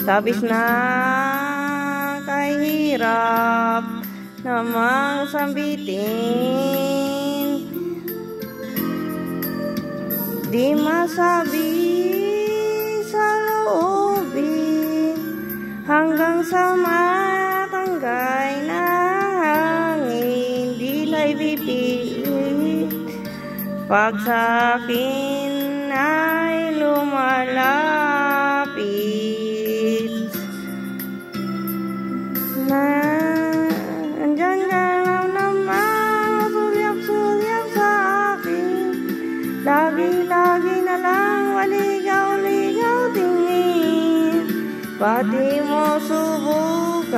Labis na kahirap namang sambitin, di masabi sa loobin, hanggang sa matanggay na hangin, dila'y pipilit pag sa akin ay lumalapit. Nandyan ka naman, sulyap-sulyap sa akin, lagi-lagi na lang waligaw-ligaw tingin. Pati mo subukan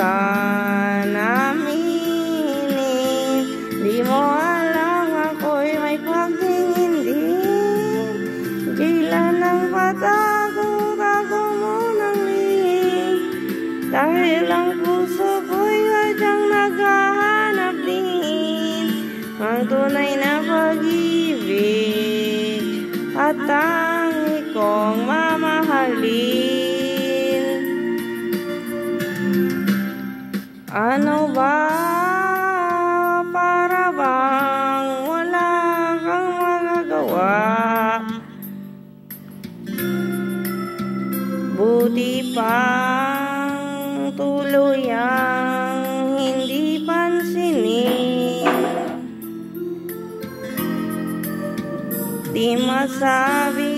aminin, di mo alam ako'y may pagtingin din. Gilan ng patago-tago mo ng lihim, dahil ang puso ko'y sadyang naghahanap din ang tunay na pag-ibig at tangi kong mamahalin. Ano ba, para bang wala kang magagawa? Buti pang tuluyang hindi pansinin, di masabi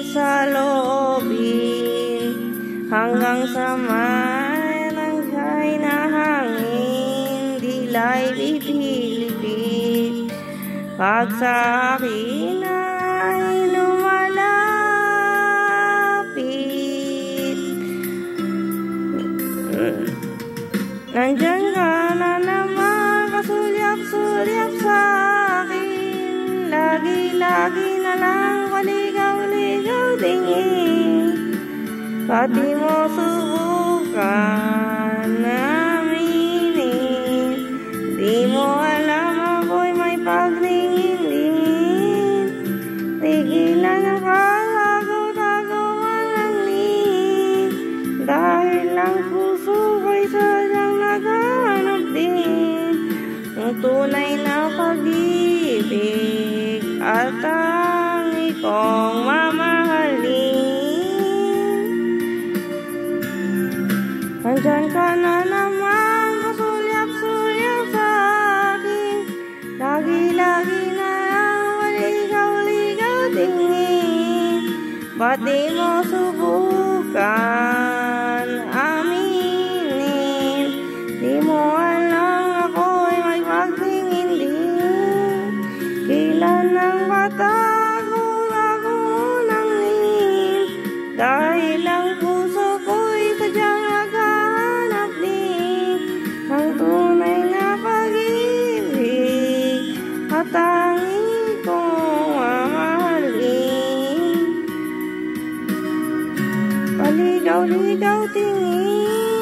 sa loobin, hanggang sa mananggay na hangin, dila'y pipilipit pag sa akin ay lumalapit. Nandyan ka na naman, kasulyap-sulyap sa akin, lagi-lagi na lang waligaw-ligaw tingin. Pati mo subukan aminin, di mo alam ako'y may pagtingin din. Tigilan ang pagtago-tago walang lihim, dahil ang puso ko'y sadyang naghahanap din ang tunay na pag-ibig at tangi kong mamahalin. Nandyan ka na naman, kasulyap-sulyap sa akin, lagi-lagi na lang waligaw-ligaw tingin. Pati mo subukan aminin, di mo alam ako'y may pagtingin din. Kailan ang patago-tago ng lihim, dahil ang puso ko'y sadyang naghahanap din ang tunay na pag-ibig at tangi kong mamahalin. Paligaw-ligaw tingin,